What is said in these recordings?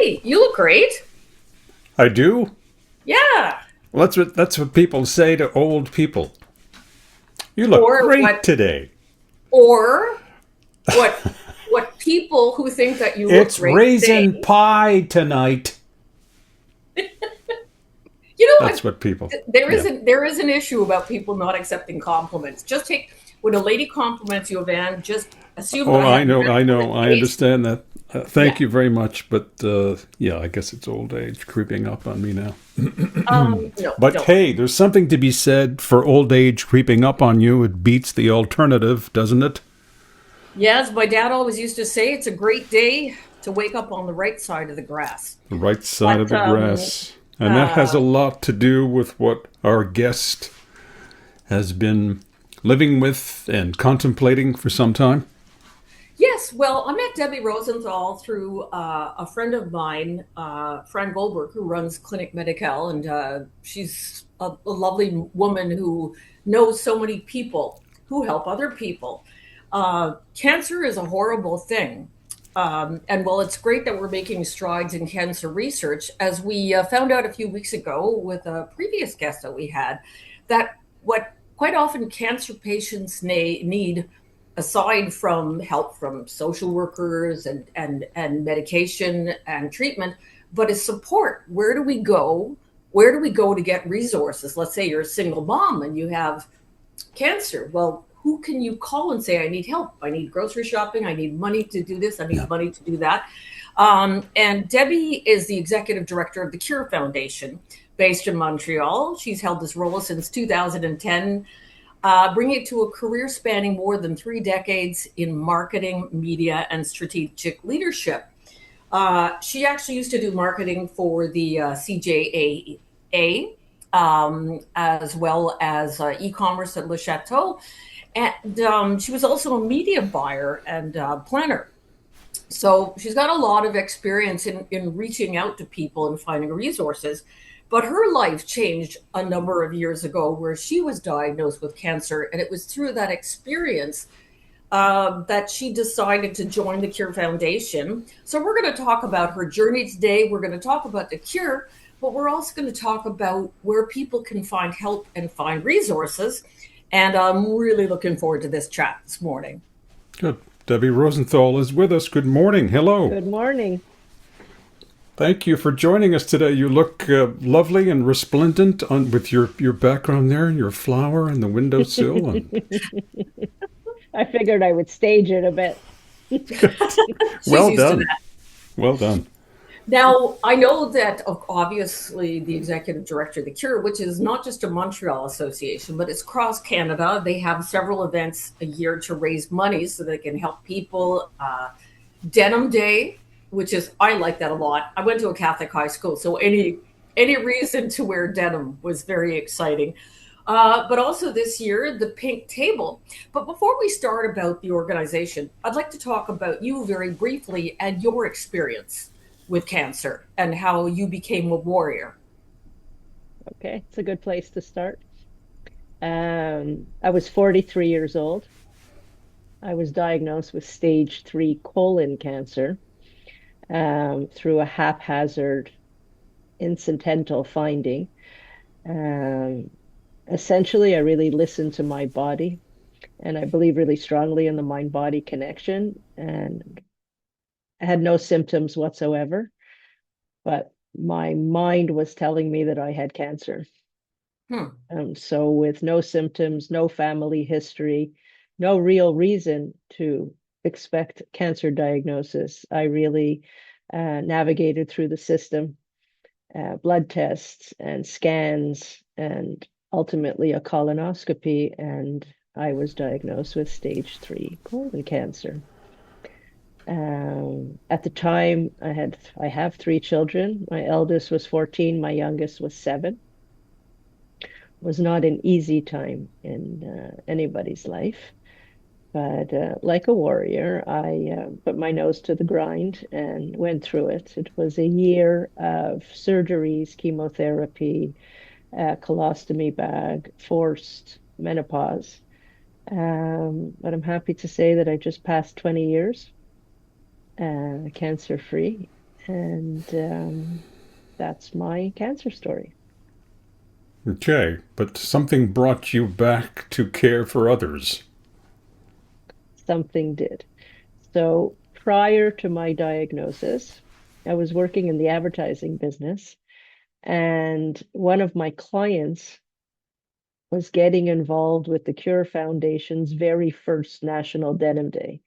Hey, you look great. I do. Yeah. Well, that's what people say to old people. You look Or great what today. or what people who think that you look It's great say. raisin pie tonight. You know That's what? what people. There Yeah. isn't there is an issue about people not accepting compliments. Just take when a lady compliments you, Van, just assume that Oh, I I have the know. best I know. looking I face. understand that. Yeah. Thank you very much, but yeah, I guess it's old age creeping up on me now. No, But don't. hey, there's something to be said for old age creeping up on you. It beats the alternative, doesn't it? Yes, my dad always used to say it's a great day to wake up on the right side of the grass. The right side of But the grass. And that has a uh lot to do with what our guest has been living with and contemplating for some time. Yes, well, I met Debi Rosenthal through a friend of mine, Fran Goldberg, who runs Clinic Medical, and she's a lovely woman who knows so many people who help other people. Cancer is a horrible thing. And while it's great that we're making strides in cancer research, as we found out a few weeks ago with a previous guest that we had, that what quite often cancer patients need aside from help from social workers and medication and treatment, but is support. Where do we go? Where do we go to get resources? Let's say you're a single mom and you have cancer. Well, who can you call and say, I need help? I need grocery shopping. I need money to do this. I Yeah. need money to do that. And Debi is the executive director of the Cure Foundation based in Montreal. She's held this role since 2010, bringing it to a career spanning more than 3 decades in marketing, media, and strategic leadership. She actually used to do marketing for the CJAA, as well as e-commerce at Le Chateau. And she was also a media buyer and planner. So she's got a lot of experience in reaching out to people and finding resources. But her life changed a number of years ago where she was diagnosed with cancer. And it was through that experience that she decided to join the Cure Foundation. So we're going to talk about her journey today. We're going to talk about the cure, but we're also going to talk about where people can find help and find resources. And I'm really looking forward to this chat this morning. Good. Debbie Rosenthal is with us. Good morning. Hello. Good morning. Thank you for joining us today. You look lovely and resplendent with your background there and your flower and the windowsill. And I figured I would stage it a bit. She's well used to done. that. Well done. Now, I know that obviously the executive director of the Cure, which is not just a Montreal association, but it's across Canada. They have several events a year to raise money so they can help people. Denim Day, which is I like that a lot. I went to a Catholic high school, so any reason to wear denim was very exciting. But also this year, the pink table. But before we start about the organization, I'd like to talk about you very briefly and your experience with cancer and how you became a warrior. Okay, it's a good place to start. I was 43 years old. I was diagnosed with stage 3 colon cancer through a haphazard incidental finding. Um, Essentially, I really listened to my body, and I believe really strongly in the mind-body connection. And I had no symptoms whatsoever, but my mind was telling me that I had cancer. Hmm. So, with no symptoms, no family history, no real reason to expect cancer diagnosis, I really navigated through the system, blood tests and scans, and ultimately a colonoscopy. And I was diagnosed with stage 3 colon cancer. At the time, I have 3 children. My eldest was 14, my youngest was 7. Was not an easy time in anybody's life. But like a warrior, I put my nose to the grind and went through it. It was a year of surgeries, chemotherapy, colostomy bag, forced menopause. But I'm happy to say that I just passed 20 years cancer free. And that's my cancer story. Okay, but something brought you back to care for others. Something did. So prior to my diagnosis, I was working in the advertising business, and one of my clients was getting involved with the Cure Foundation's very first National Denim Day.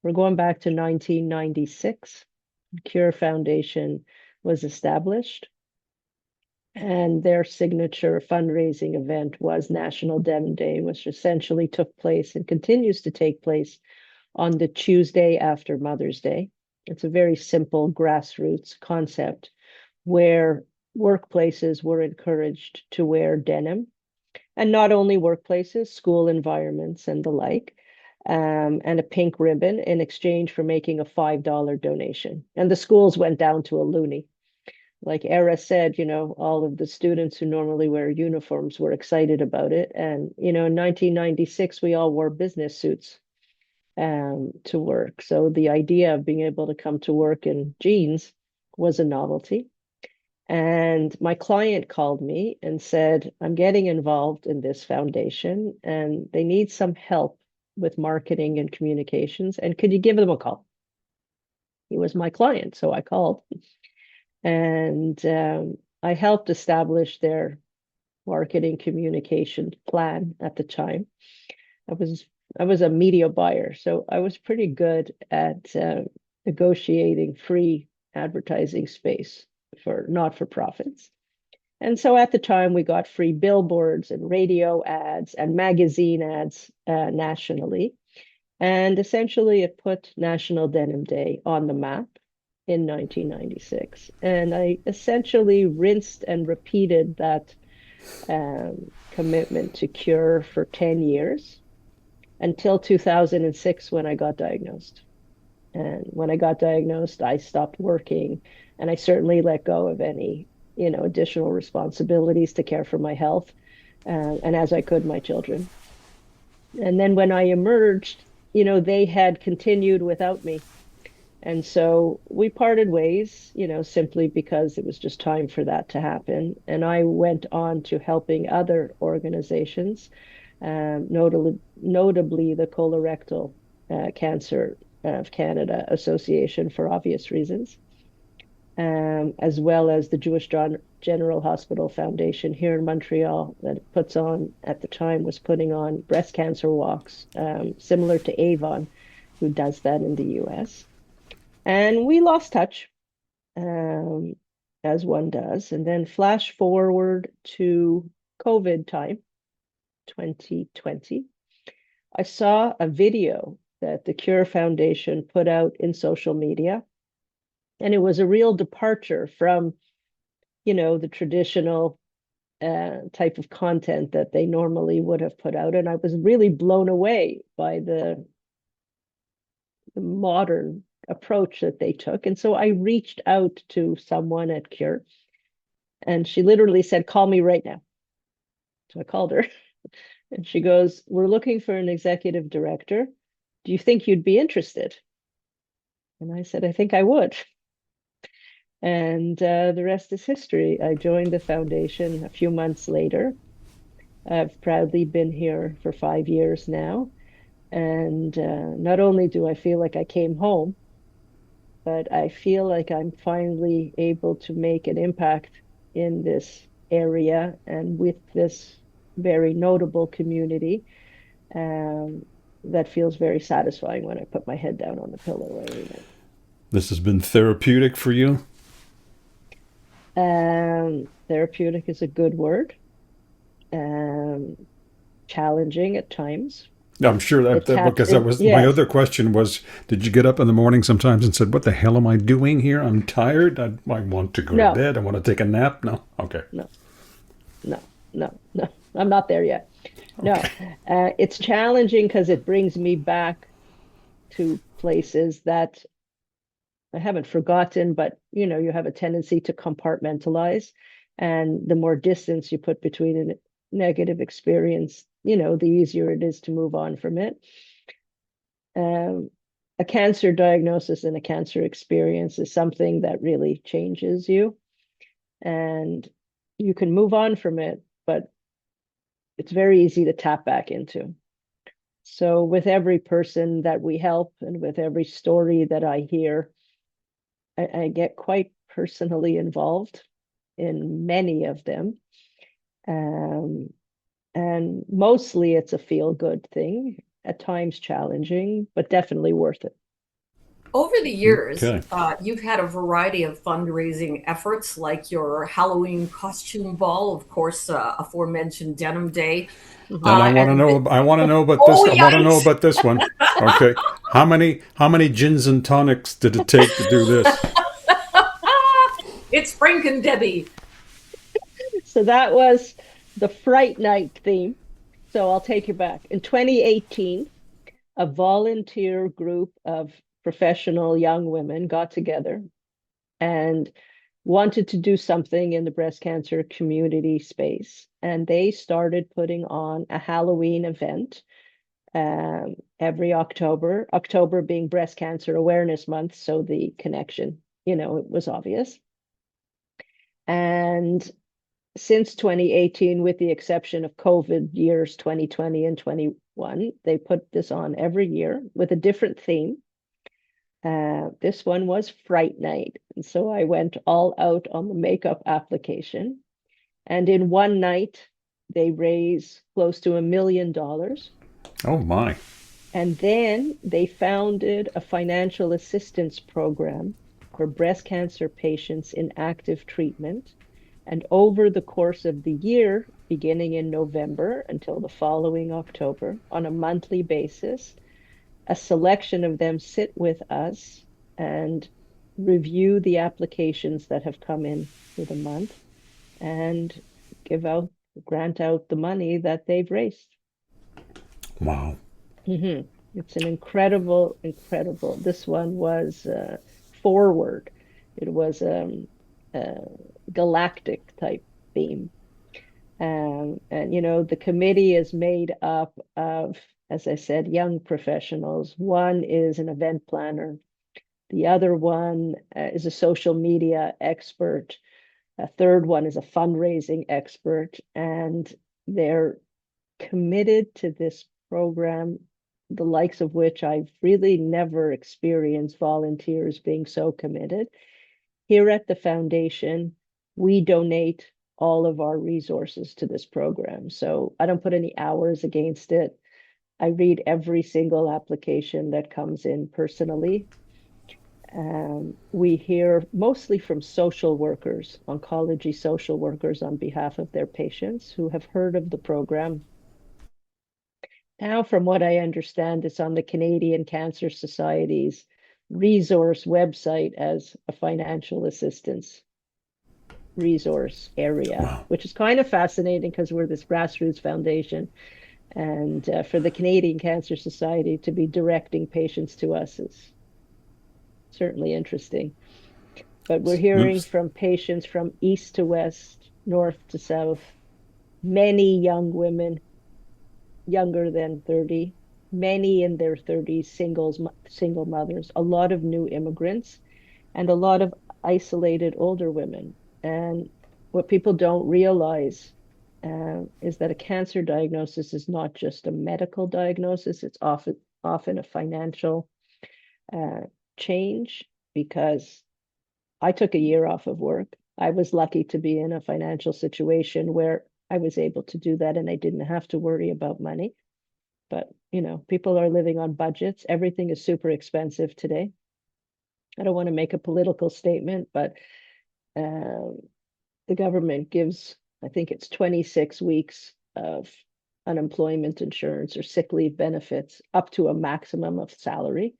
We're going back to 1996. Cure Foundation was established, and their signature fundraising event was National Denim Day, which essentially took place and continues to take place on the Tuesday after Mother's Day. It's a very simple grassroots concept where workplaces were encouraged to wear denim, and not only workplaces, school environments and the like, and a pink ribbon in exchange for making a $5 donation. And the schools went down to a loonie. Like Era said, all of the students who normally wear uniforms were excited about it. And, in 1996, we all wore business suits to work. So the idea of being able to come to work in jeans was a novelty. And my client called me and said, I'm getting involved in this foundation and they need some help with marketing and communications. And could you give them a call? He was my client. So I called and I helped establish their marketing communication plan at the time. I was I was a media buyer, so I was pretty good at negotiating free advertising space for not-for-profits. And so at the time, we got free billboards and radio ads and magazine ads nationally. And essentially, it put National Denim Day on the map in 1996. And I essentially rinsed and repeated that commitment to cure for 10 years until 2006 when I got diagnosed. And when I got diagnosed, I stopped working and I certainly let go of any, additional responsibilities to care for my health and as I could my children. And then when I emerged, they had continued without me. And so we parted ways, simply because it was just time for that to happen. And I went on to helping other organizations, notably the Colorectal Cancer of Canada Association for obvious reasons, as well as the Jewish General Hospital Foundation here in Montreal that puts on, at the time, was putting on breast cancer walks, similar to Yvan, who does that in the US. And we lost touch, um, as one does. And then flash forward to COVID time, 2020. I saw a video that the Cure Foundation put out in social media. And it was a real departure from, the traditional type of content that they normally would have put out. And I was really blown away by the modern approach that they took. And so I reached out to someone at Cure, and she literally said, call me right now. So I called her, and she goes, we're looking for an executive director. Do you think you'd be interested? And I said, I think I would. And the rest is history. I joined the foundation a few months later. I've proudly been here for 5 years now. And not only do I feel like I came home, but I feel like I'm finally able to make an impact in this area and with this very notable community. Um, that feels very satisfying when I put my head down on the pillow every night. This has been therapeutic for you? Therapeutic is a good word. Um, Challenging at times. I'm sure It that taps because that in. was my Yes. other question was, did you get up in the morning sometimes and said, what the hell am I doing here? I'm tired. I want to go to No, bed. I want to take a nap. No. Okay. no, no. I'm not there yet. No, Okay. it's challenging because it brings me back to places that I haven't forgotten, but you have a tendency to compartmentalize. And the more distance you put between a negative experience, the easier it is to move on from it. Um, a cancer diagnosis and a cancer experience is something that really changes you, and you can move on from it, but it's very easy to tap back into. So, with every person that we help and with every story that I hear, I get quite personally involved in many of them. Um, and mostly it's a feel good thing, at times challenging, but definitely worth it. Over the years, Okay. you've had a variety of fundraising efforts, like your Halloween costume ball, of course, Mm-hmm. aforementioned Denim Day, And I want to and know. I want to know about this. oh I want to know yikes! about this one. Okay. How many gins and tonics did it take to do this? It's Frank and Debbie. So that was the Fright Night theme. So I'll take you back. In 2018, a volunteer group of professional young women got together and wanted to do something in the breast cancer community space. And they started putting on a Halloween event every October, October being Breast Cancer Awareness Month. So the connection, it was obvious. And since 2018, with the exception of COVID years 2020 and 21, they put this on every year with a different theme. This one was Fright Night. And so I went all out on the makeup application. And in one night, they raise close to $1 million. Oh my. And then they founded a financial assistance program for breast cancer patients in active treatment. And over the course of the year, beginning in November until the following October, on a monthly basis, a selection of them sit with us and review the applications that have come in for the month and give out, grant out the money that they've raised. Wow. Mm-hmm. It's an incredible, incredible. This one was forward. It was a galactic type theme. And, the committee is made up of, as I said, young professionals. One is an event planner. The other one is a social media expert. A third one is a fundraising expert. And they're committed to this program, the likes of which I've really never experienced volunteers being so committed. Here at the foundation, we donate all of our resources to this program. So I don't put any hours against it. I read every single application that comes in personally. We hear mostly from social workers, oncology social workers on behalf of their patients who have heard of the program. Now, from what I understand, it's on the Canadian Cancer Society's resource website as a financial assistance resource area, Wow. which is kind of fascinating because we're this grassroots foundation. And for the Canadian Cancer Society to be directing patients to us is certainly interesting. But we're hearing Oops. from patients from east to west, north to south, many young women younger than 30, many in their 30s, single mothers, a lot of new immigrants, and a lot of isolated older women. And what people don't realize is that a cancer diagnosis is not just a medical diagnosis, it's often a financial uh, change, because I took a year off of work. I was lucky to be in a financial situation where I was able to do that and I didn't have to worry about money. But, people are living on budgets. Everything is super expensive today. I don't want to make a political statement, but uh, the government gives, I think it's 26 weeks of unemployment insurance or sick leave benefits up to a maximum of salary.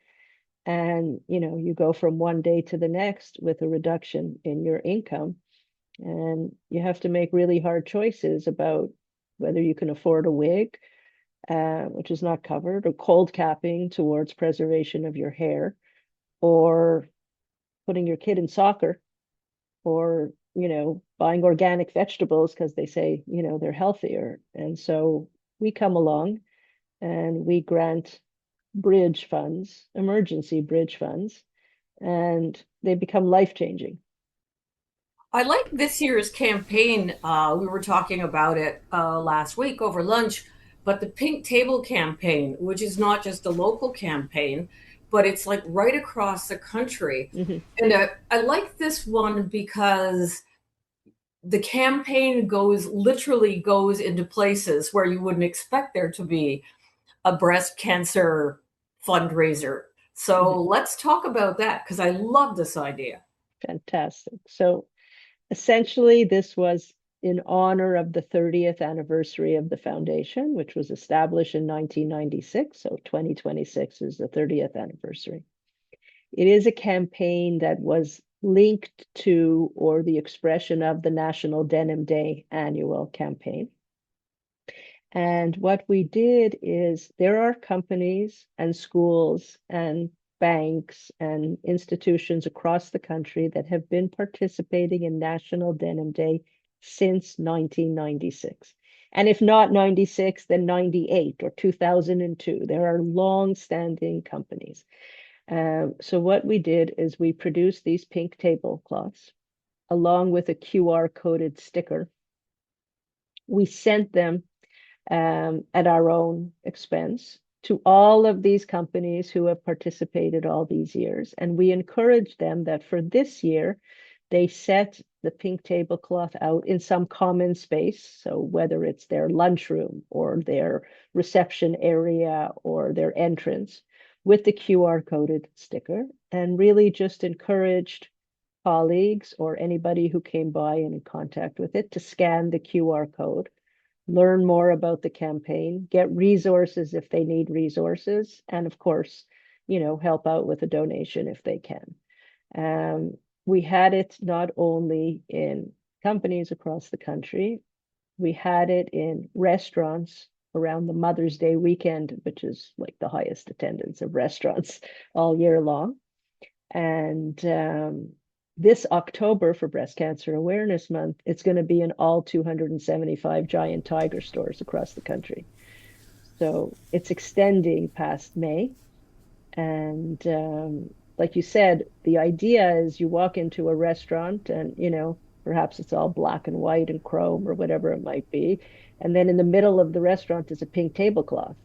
And, you go from one day to the next with a reduction in your income. And you have to make really hard choices about whether you can afford a wig, which is not covered, or cold capping towards preservation of your hair, or putting your kid in soccer, or, buying organic vegetables because they say, they're healthier. And so we come along and we grant bridge funds, emergency bridge funds, and they become life-changing. I like this year's campaign. We were talking about it last week over lunch, but the Pink Table campaign, which is not just a local campaign, but it's like right across the country. Mhm. And I like this one because the campaign goes into places where you wouldn't expect there to be a breast cancer fundraiser. Mhm. So let's talk about that because I love this idea. Fantastic. So essentially, this was in honor of the 30th anniversary of the foundation, which was established in 1996. So 2026 is the 30th anniversary. It is a campaign that was linked to or the expression of the National Denim Day annual campaign. And what we did is there are companies and schools and banks and institutions across the country that have been participating in National Denim Day since 1996. And if not 96, then 98 or 2002. There are long-standing companies. So what we did is we produced these pink tablecloths along with a QR coded sticker. We sent them at our own expense to all of these companies who have participated all these years. And we encourage them that for this year, they set the pink tablecloth out in some common space. So whether it's their lunchroom or their reception area or their entrance with the QR coded sticker, and really just encouraged colleagues or anybody who came by and in contact with it to scan the QR code, learn more about the campaign, get resources if they need resources, and of course, help out with a donation if they can. We had it not only in companies across the country, we had it in restaurants around the Mother's Day weekend, which is like the highest attendance of restaurants all year long. And this October for Breast Cancer Awareness Month, it's going to be in all 275 Giant Tiger stores across the country. So it's extending past May. And like you said, the idea is you walk into a restaurant and, perhaps it's all black and white and chrome or whatever it might be. And then in the middle of the restaurant is a pink tablecloth.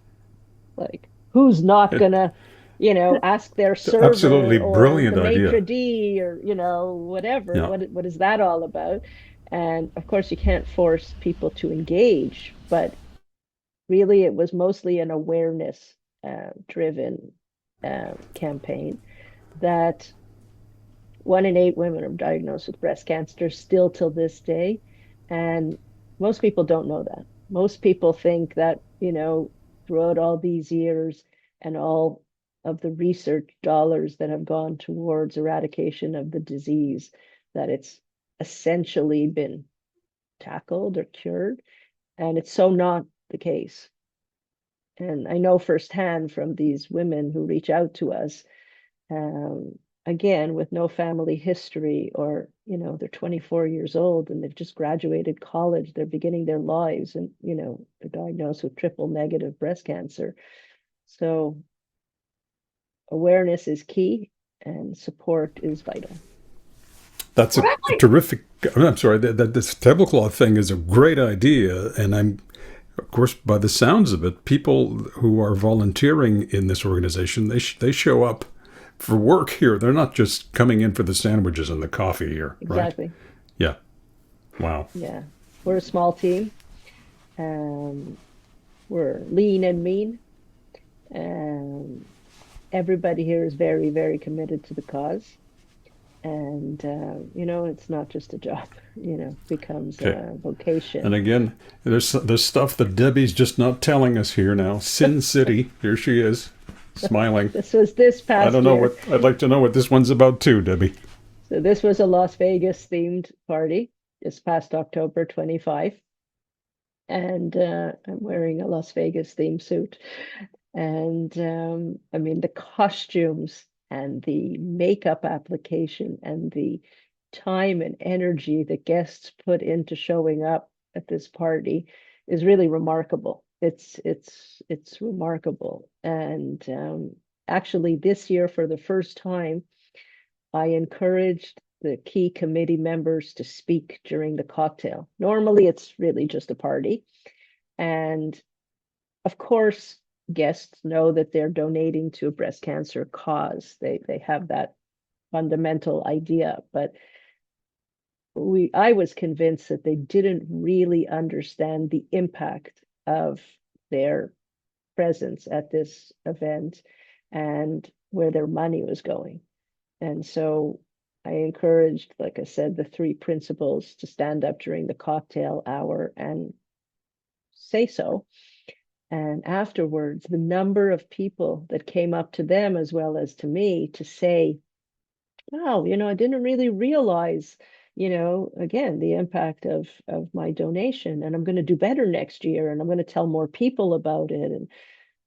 Like, who's not It, gonna, ask their absolutely server or the brilliant maitre idea. d' or, whatever. Yeah. What is that all about? And of course, you can't force people to engage, but really, it was mostly an awareness driven campaign that 1 in 8 women are diagnosed with breast cancer still till this day. And most people don't know that. Most people think that, throughout all these years and all of the research dollars that have gone towards eradication of the disease, that it's essentially been tackled or cured. And it's so not the case. And I know firsthand from these women who reach out to us, um, again, with no family history, or, they're 24 years old and they've just graduated college, they're beginning their lives, and, they're diagnosed with triple negative breast cancer. So awareness is key and support is vital. That's What I a like terrific. I'm sorry. That this tablecloth thing is a great idea, and I'm, of course, by the sounds of it, people who are volunteering in this organization, they show up for work here. They're not just coming in for the sandwiches and the coffee here, right? Exactly. Yeah. Wow. Yeah. We're a small team. Um, we're lean and mean. Um, Everybody here is very, very committed to the cause. And, it's not just a job, becomes Okay. a vocation. And again, there's stuff that Debbie's just not telling us here now. Sin City. Here she is, smiling. This was this I past don't know year. what. I'd like to know what this one's about too, Debbie. So this was a Las Vegas themed party this past October 25. And I'm wearing a Las Vegas themed suit. And I mean, the costumes and the makeup application and the time and energy that guests put into showing up at this party is really remarkable. it's remarkable. And actually, this year, for the first time, I encouraged the key committee members to speak during the cocktail. Normally, it's really just a party. And of course, guests know that they're donating to a breast cancer cause. They have that fundamental idea, but I was convinced that they didn't really understand the impact of their presence at this event and where their money was going. And so I encouraged, like I said, the three principals to stand up during the cocktail hour and say so. And afterwards, the number of people that came up to them as well as to me to say, wow, I didn't really realize, again, the impact of my donation, and I'm going to do better next year, and I'm going to tell more people about it. And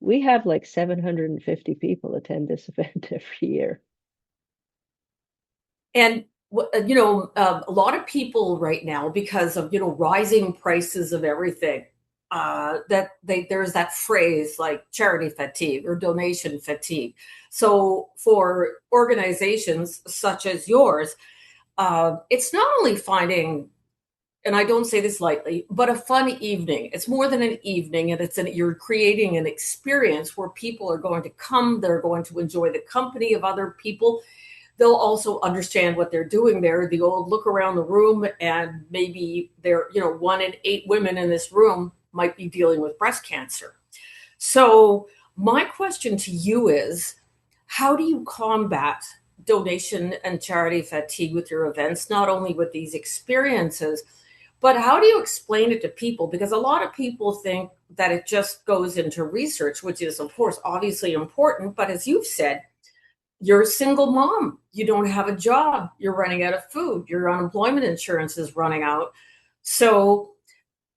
we have like 750 people attend this event every year. And a lot of people right now, because of rising prices of everything, there's that phrase like charity fatigue or donation fatigue. So for organizations such as yours, it's not only finding, and I don't say this lightly, but a fun evening. It's more than an evening, and you're creating an experience where people are going to come, they're going to enjoy the company of other people. They'll also understand what they're doing there. The old look around the room, and maybe one in 8 women in this room might be dealing with breast cancer. So my question to you is, how do you combat donation and charity fatigue with your events, not only with these experiences, but how do you explain it to people? Because a lot of people think that it just goes into research, which is, of course, obviously important. But as you've said, you're a single mom. You don't have a job. You're running out of food. Your unemployment insurance is running out. So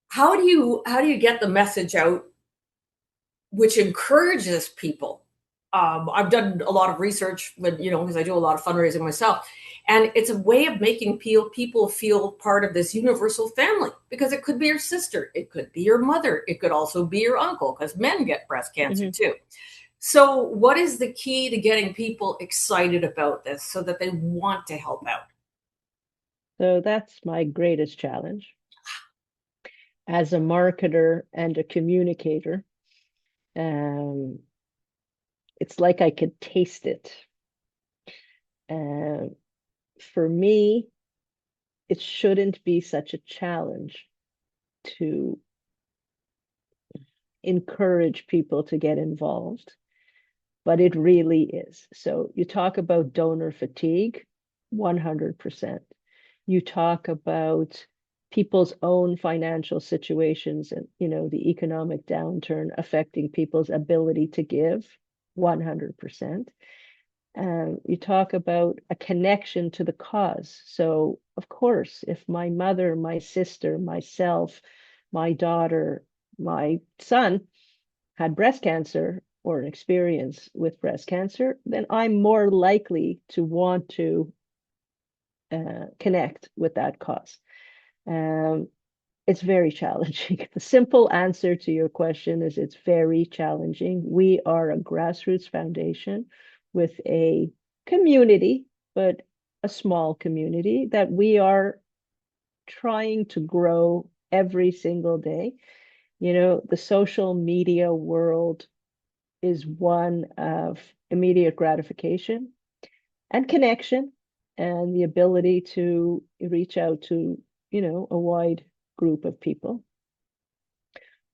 how do you get the message out, which encourages people? I've done a lot of research because I do a lot of fundraising myself. And it's a way of making people feel part of this universal family, because it could be your sister. It could be your mother. It could also be your uncle, because men get breast cancer too. So what is the key to getting people excited about this so that they want to help out? So that's my greatest challenge as a marketer and a communicator. It's like I could taste it. For me, it shouldn't be such a challenge to encourage people to get involved, but it really is. So you talk about donor fatigue, 100%. You talk about people's own financial situations and, the economic downturn affecting people's ability to give, 100%. You talk about a connection to the cause. So, of course, if my mother, my sister, myself, my daughter, my son had breast cancer or an experience with breast cancer, then I'm more likely to want to connect with that cause. It's very challenging. The simple answer to your question is it's very challenging. We are a grassroots foundation with a community, but a small community that we are trying to grow every single day. The social media world is one of immediate gratification and connection and the ability to reach out to, a wide group of people.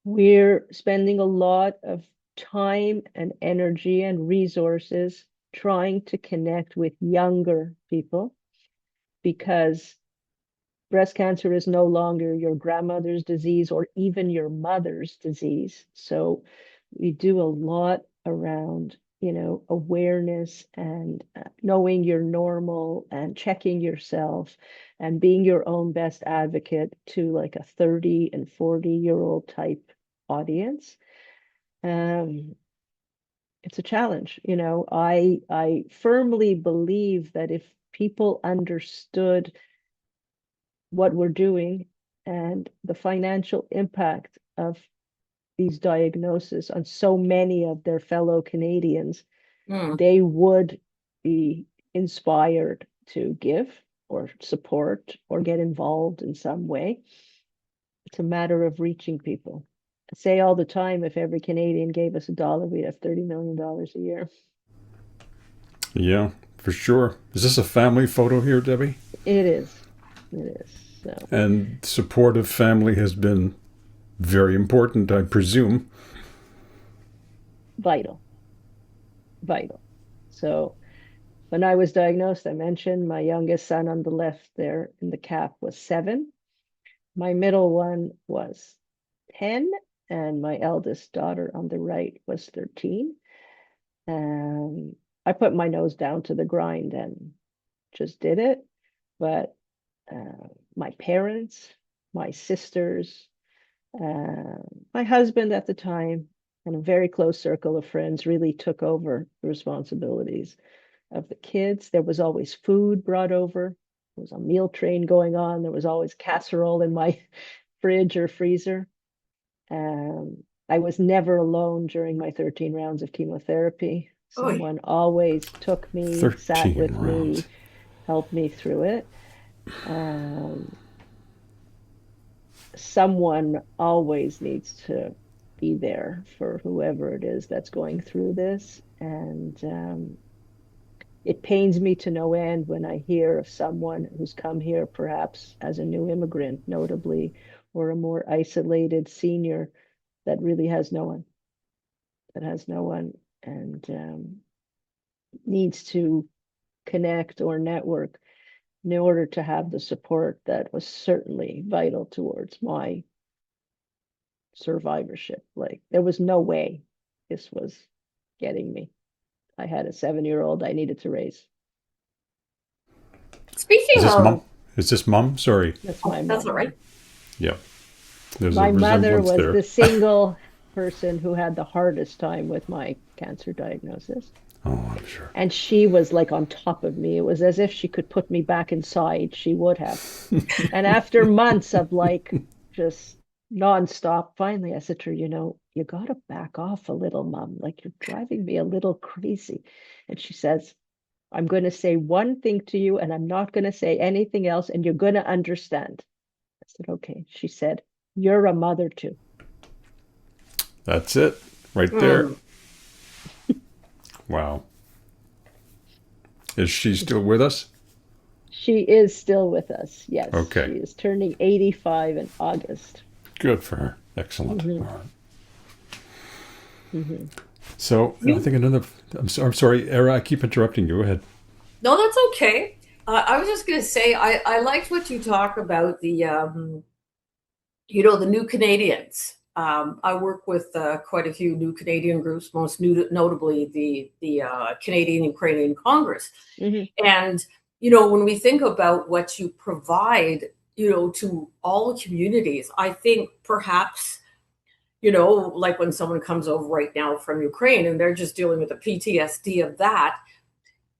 We're spending a lot of time and energy and resources trying to connect with younger people, because breast cancer is no longer your grandmother's disease or even your mother's disease. So we do a lot around, awareness and knowing you're normal and checking yourself and being your own best advocate to like a 30 and 40-year-old type audience. It's a challenge. I firmly believe that if people understood what we're doing and the financial impact of these diagnoses on so many of their fellow Canadians, Mm. they would be inspired to give or support or get involved in some way. It's a matter of reaching people. I say all the time, if every Canadian gave us $1, we'd have $30 million a year. Yeah, for sure. Is this a family photo here, Debbie? It is. It is. So And supportive family has been very important, I presume. vital, vital. So when I was diagnosed, I mentioned my youngest son on the left there in the cap was 7. My middle one was 10, and my eldest daughter on the right was 13. And I put my nose down to the grind and just did it. But my parents, my sisters, my husband at the time, and a very close circle of friends really took over the responsibilities of the kids. There was always food brought over. There was a meal train going on. There was always casserole in my fridge or freezer. I was never alone during my 13 rounds of chemotherapy. Oh, yeah. Someone always took me, sat 13 with rounds. me, helped me through it. Um, Someone always needs to be there for whoever it is that's going through this. And it pains me to no end when I hear of someone who's come here perhaps as a new immigrant, notably, or a more isolated senior that really has no one, and needs to connect or network in order to have the support that was certainly vital towards my survivorship. Like there was no way this was getting me. I had a 7-year-old I needed to raise. Is Speaking this mom? of, Is this mom? Sorry. That's oh, my that's all mom. Yeah. right. Yeah, there's a My mother resemblance was there. the single person who had the hardest time with my cancer diagnosis. Oh, I'm sure. And she was like on top of me. It was as if she could put me back inside. She would have. And after months of like just nonstop, finally I said to her, you got to back off a little, Mom. Like you're driving me a little crazy. And she says, I'm going to say one thing to you and I'm not going to say anything else and you're going to understand. I said, okay. She said, you're a mother too. That's it, right there. Mm. Wow. Is she still with us? She is still with us. Yes, Okay. she is turning 85 in August. Good for her. Excellent. All Hmm. right. Hmm. So I You think another. I'm sorry, Era. I keep interrupting you. Go ahead. No, that's okay. I was just going to say I liked what you talk about the new Canadians. I work with quite a few new Canadian groups, most notably the Canadian Ukrainian Congress. Hmm. And when we think about what you provide, to all communities, I think perhaps like when someone comes over right now from Ukraine and they're just dealing with the PTSD of that,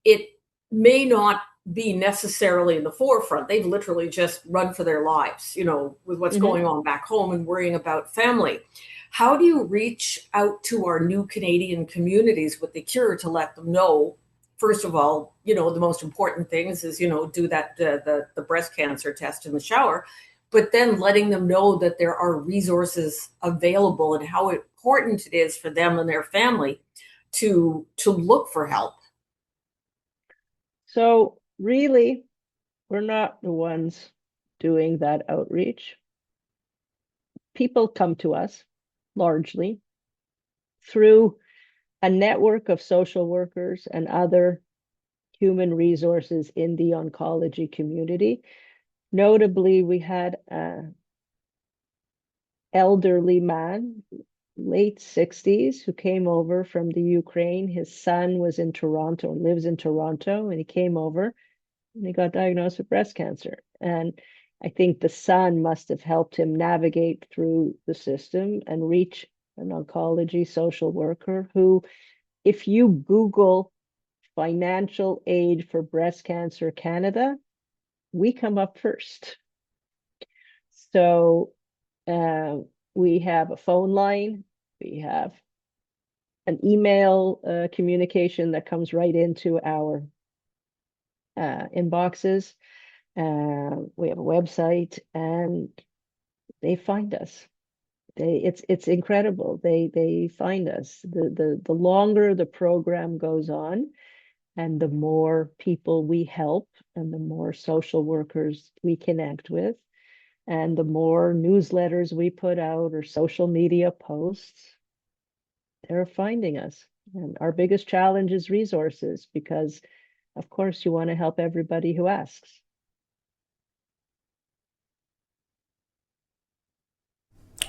it may not be necessarily in the forefront. They've literally just run for their lives, with what's Hmm. going on back home and worrying about family. How do you reach out to our new Canadian communities with the cure to let them know, first of all, the most important things is, do that, the breast cancer test in the shower, but then letting them know that there are resources available and how important it is for them and their family to look for help. So really, we're not the ones doing that outreach. People come to us largely through a network of social workers and other human resources in the oncology community. Notably, we had an elderly man, late 60s, who came over from the Ukraine. His son was in Toronto, lives in Toronto, and he came over and he got diagnosed with breast cancer. And I think the son must have helped him navigate through the system and reach an oncology social worker who, if you Google financial aid for breast cancer Canada, we come up first. So uh, we have a phone line We have an email communication that comes right into our inboxes. We have a website, and they find us. It's incredible. They find us. The longer the program goes on, and the more people we help, and the more social workers we connect with, and the more newsletters we put out or social media posts, they're finding us. And our biggest challenge is resources, because, of course, you want to help everybody who asks.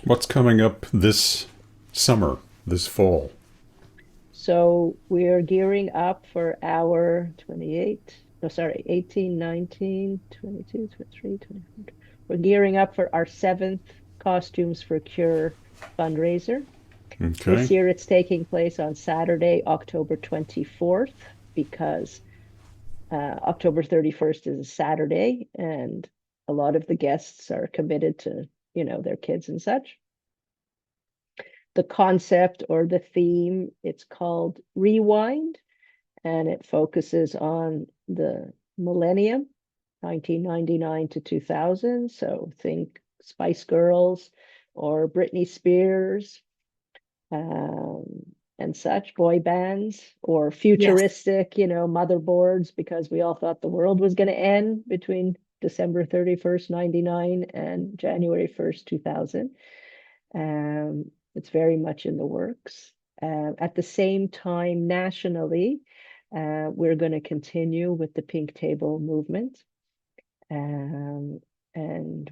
What's coming up this summer, this fall? So we're gearing up for our 18, 19, 22, 23, 24. We're gearing up for our 7th Costumes for Cure fundraiser. Okay. This year it's taking place on Saturday, October 24th, because October 31st is a Saturday, and a lot of the guests are committed to, their kids and such. The concept or the theme, it's called Rewind, and it focuses on the millennium, 1999 to 2000. So think Spice Girls or Britney Spears, and such, boy bands, or futuristic, motherboards, because we all thought the world was going to end between December 31st, 99 and January 1st, 2000. It's very much in the works. At the same time, nationally, we're going to continue with the Pink Table movement. And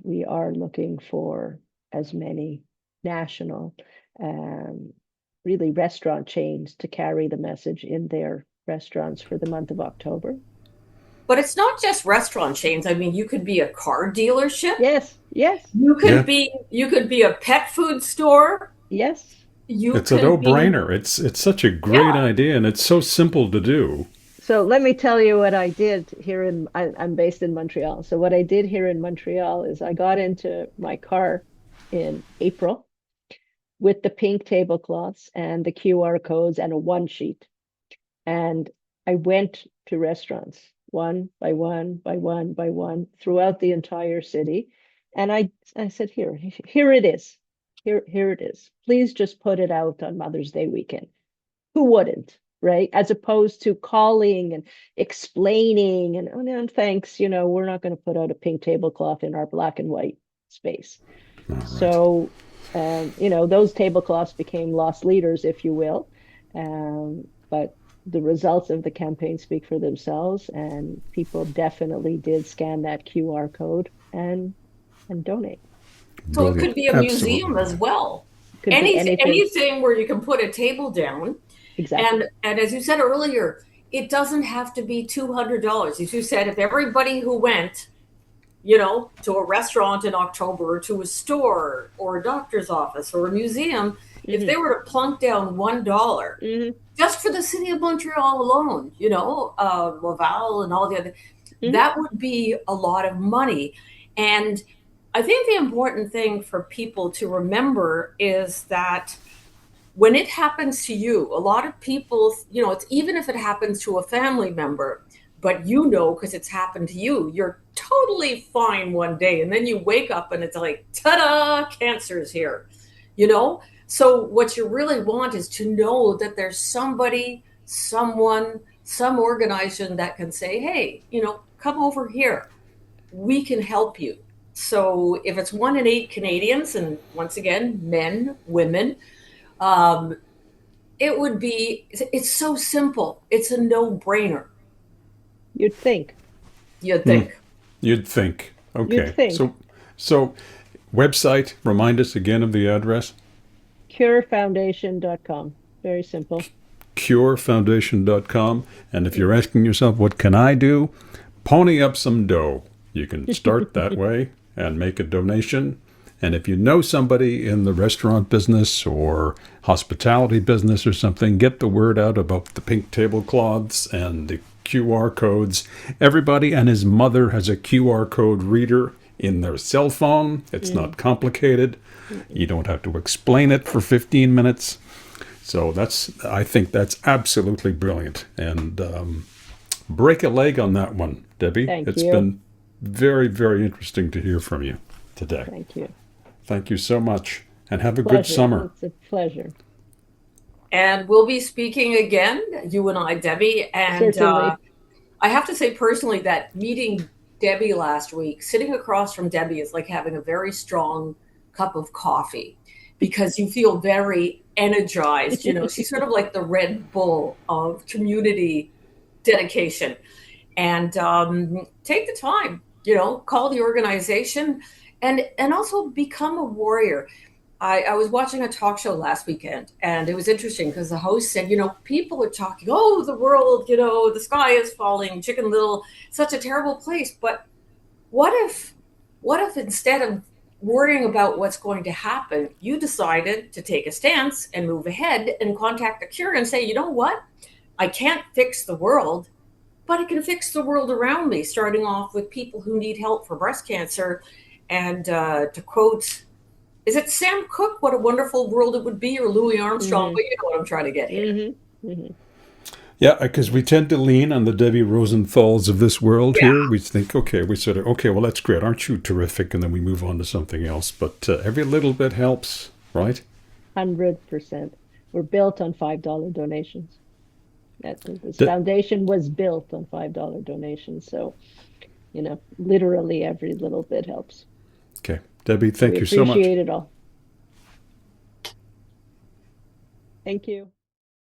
we are looking for as many national, really restaurant chains to carry the message in their restaurants for the month of October. But it's not just restaurant chains. I mean, you could be a car dealership. Yes. You could be a pet food store. Yes. It's a no-brainer. It's such a great idea, and it's so simple to do. So let me tell you what I did here I'm based in Montreal. So what I did here in Montreal is I got into my car in April with the pink tablecloths and the QR codes and a one sheet. And I went to restaurants one by one by one by one throughout the entire city. And I said, here it is. Here it is. Please just put it out on Mother's Day weekend. Who wouldn't, right? As opposed to calling and explaining and, oh no, thanks, we're not going to put out a pink tablecloth in our black and white space. Right. So, those tablecloths became lost leaders, if you will. But the results of the campaign speak for themselves, and people definitely did scan that QR code and donate. So it could be a museum as well. Anything where you can put a table down. Exactly. And as you said earlier, it doesn't have to be $200. As you said, if everybody who went, to a restaurant in October, or to a store or a doctor's office or a museum, if they were to plunk down $1 just for the city of Montreal alone, Laval and all the other, that would be a lot of money. And I think the important thing for people to remember is that when it happens to you, a lot of people, it's even if it happens to a family member, but because it's happened to you, you're totally fine one day. And then you wake up and it's like, ta-da, cancer's here, So what you really want is to know that there's somebody, someone, some organization that can say, hey, come over here. We can help you. So if it's 1 in 8 Canadians, and once again, men, women, it's so simple. It's a no-brainer. You'd think. You'd think. Okay. You'd think. So website, remind us again of the address. curefoundation.com. Very simple. curefoundation.com. And if you're asking yourself, what can I do? Pony up some dough. You can start that way and make a donation. And if you know somebody in the restaurant business or hospitality business or something, get the word out about the pink tablecloths and the QR codes. Everybody and his mother has a QR code reader in their cell phone. It's Mm. not complicated. Mm-mm. You don't have to explain it for 15 minutes. So I think that's absolutely brilliant. And break a leg on that one, Debbie. Thank It's you. been very, very interesting to hear from you today. Thank you. Thank you so much, and have a good Pleasure. summer. It's a pleasure. And we'll be speaking again, you and I, Debbie. And Certainly. I have to say personally that meeting Debbie last week, sitting across from Debbie is like having a very strong cup of coffee because you feel very energized. You know, she's sort of like the Red Bull of community dedication. And take the time, call the organization and also become a warrior. I was watching a talk show last weekend, and it was interesting because the host said, people are talking, oh, the world, the sky is falling, Chicken Little, such a terrible place. But what if, what if instead of worrying about what's going to happen, you decided to take a stance and move ahead and contact the cure and say, you know what? I can't fix the world, but it can fix the world around me, starting off with people who need help for breast cancer. And to quote, is it Sam Cooke, what a wonderful world it would be, or Louis Armstrong? Hmm. But you know what I'm trying to get here. Hmm. Hmm. Yeah, because we tend to lean on the Debbie Rosenthals of this world Yeah. here. We think, okay, well, that's great. Aren't you terrific? And then we move on to something else. But every little bit helps, right? 100%. We're built on $5 donations. This De- foundation was built on $5 donations. So, literally every little bit helps. okay. Debbie, So we thank you so much. appreciate it all. Thank you.